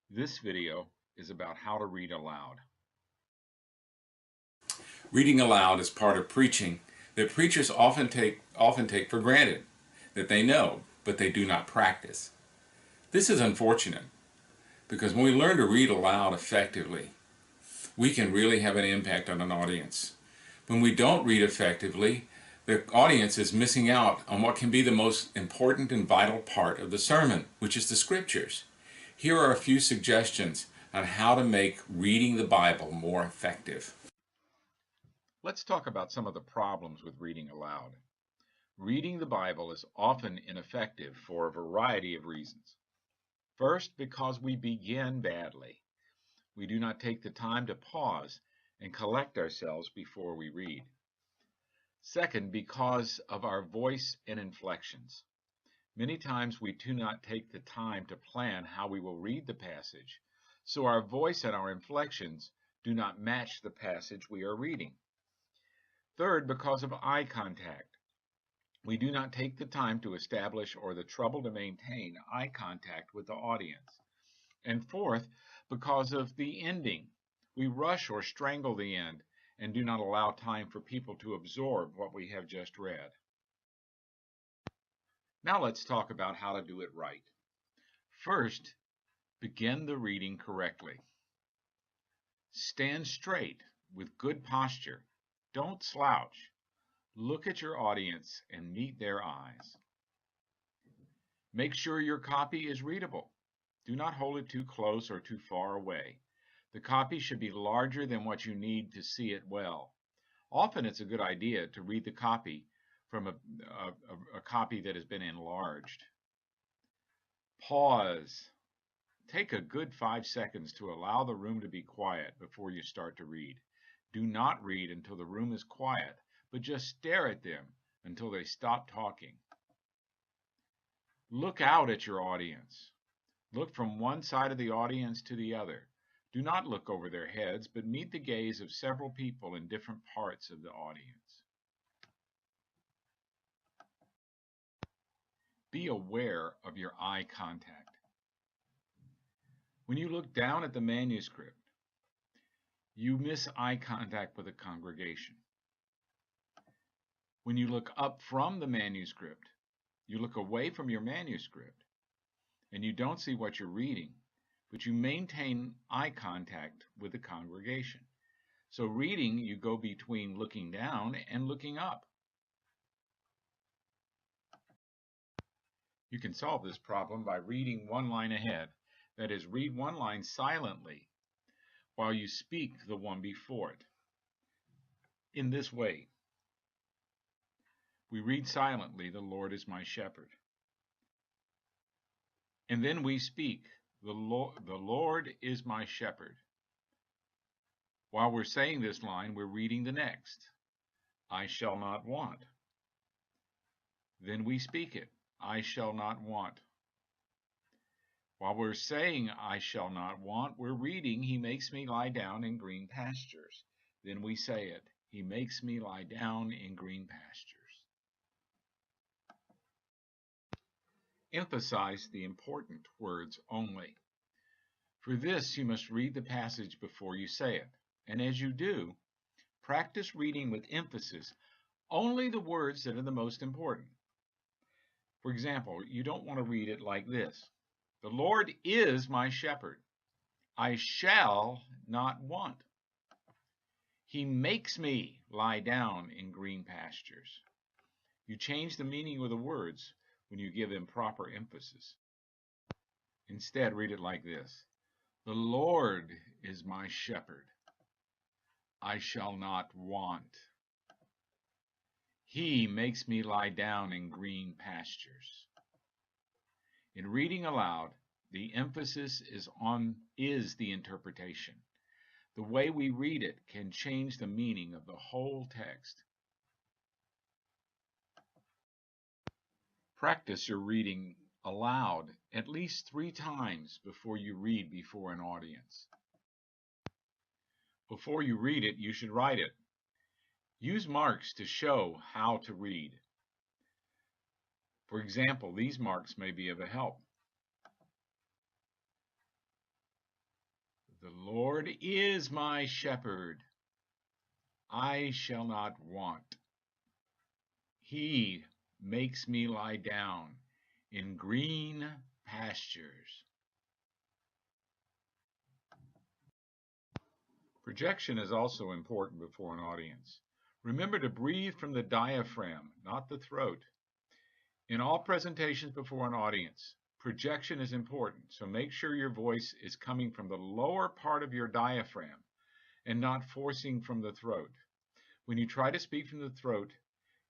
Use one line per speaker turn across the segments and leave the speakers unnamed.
This video is about how to read aloud.
Reading aloud is part of preaching that preachers often take for granted, that they know, but they do not practice. This is unfortunate because when we learn to read aloud effectively, we can really have an impact on an audience. When we don't read effectively, the audience is missing out on what can be the most important and vital part of the sermon, which is the scriptures. Here are a few suggestions on how to make reading the Bible more effective.
Let's talk about some of the problems with reading aloud. Reading the Bible is often ineffective for a variety of reasons. First, because we begin badly. We do not take the time to pause and collect ourselves before we read. Second, because of our voice and inflections. Many times we do not take the time to plan how we will read the passage, so our voice and our inflections do not match the passage we are reading. Third, because of eye contact. We do not take the time to establish or the trouble to maintain eye contact with the audience. And fourth, because of the ending. We rush or strangle the end and do not allow time for people to absorb what we have just read. Now let's talk about how to do it right. First, begin the reading correctly. Stand straight with good posture. Don't slouch. Look at your audience and meet their eyes. Make sure your copy is readable. Do not hold it too close or too far away. The copy should be larger than what you need to see it well. Often it's a good idea to read the copy from a copy that has been enlarged. Pause. Take a good 5 seconds to allow the room to be quiet before you start to read. Do not read until the room is quiet, but just stare at them until they stop talking. Look out at your audience. Look from one side of the audience to the other. Do not look over their heads, but meet the gaze of several people in different parts of the audience. Be aware of your eye contact. When you look down at the manuscript, you miss eye contact with the congregation. When you look up from the manuscript, you look away from your manuscript and you don't see what you're reading, but you maintain eye contact with the congregation. So reading, you go between looking down and looking up. You can solve this problem by reading one line ahead. That is, read one line silently while you speak the one before it. In this way, we read silently, "The Lord is my shepherd." And then we speak, the Lord is my shepherd." While we're saying this line, we're reading the next, "I shall not want." Then we speak it, "I shall not want." While we're saying "I shall not want," we're reading, "He makes me lie down in green pastures." Then we say it, "He makes me lie down in green pastures." Emphasize the important words only. For this, you must read the passage before you say it. And as you do, practice reading with emphasis only the words that are the most important. For example, you don't want to read it like this: "The Lord is my shepherd. I shall not want. He makes me lie down in green pastures." You change the meaning of the words when you give them proper emphasis. Instead, read it like this: "The Lord is my shepherd. I shall not want. He makes me lie down in green pastures." In reading aloud, the emphasis is the interpretation. The way we read it can change the meaning of the whole text. Practice your reading aloud at least 3 times before you read before an audience. Before you read it, you should write it. Use marks to show how to read. For example, these marks may be of a help. The Lord is my shepherd. I shall not want. He makes me lie down in green pastures. Projection is also important before an audience. Remember to breathe from the diaphragm, not the throat. In all presentations before an audience, projection is important, so make sure your voice is coming from the lower part of your diaphragm and not forcing from the throat. When you try to speak from the throat,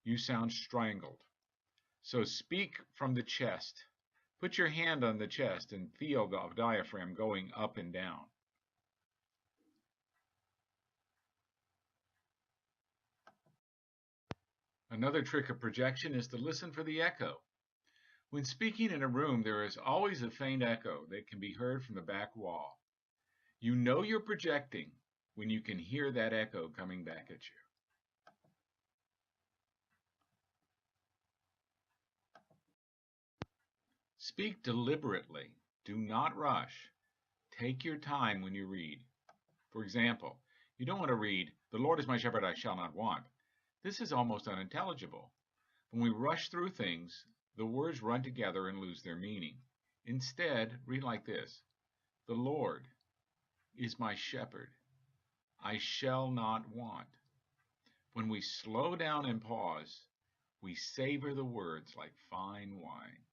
you sound strangled. So speak from the chest. Put your hand on the chest and feel the diaphragm going up and down. Another trick of projection is to listen for the echo. When speaking in a room, there is always a faint echo that can be heard from the back wall. You know you're projecting when you can hear that echo coming back at you. Speak deliberately. Do not rush. Take your time when you read. For example, you don't want to read, "The Lord is my shepherd, I shall not want." This is almost unintelligible. When we rush through things, the words run together and lose their meaning. Instead, read like this: "The Lord is my shepherd, I shall not want." When we slow down and pause, we savor the words like fine wine.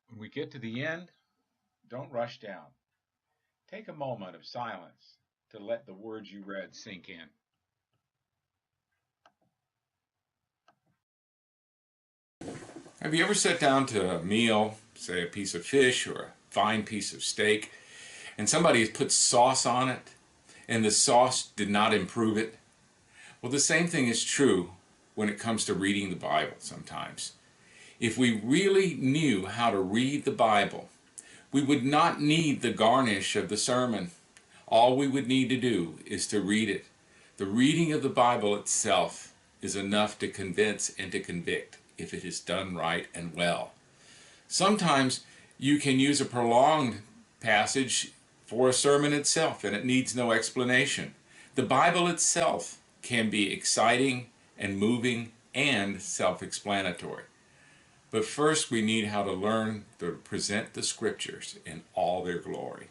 When we get to the end, don't rush down. Take a moment of silence to let the words you read sink in.
Have you ever sat down to a meal, say a piece of fish or a fine piece of steak, and somebody has put sauce on it, and the sauce did not improve it? Well, the same thing is true when it comes to reading the Bible sometimes. If we really knew how to read the Bible, we would not need the garnish of the sermon. All we would need to do is to read it. The reading of the Bible itself is enough to convince and to convict if it is done right and well. Sometimes you can use a prolonged passage for a sermon itself and it needs no explanation. The Bible itself can be exciting and moving and self-explanatory. But first we need how to learn to present the scriptures in all their glory.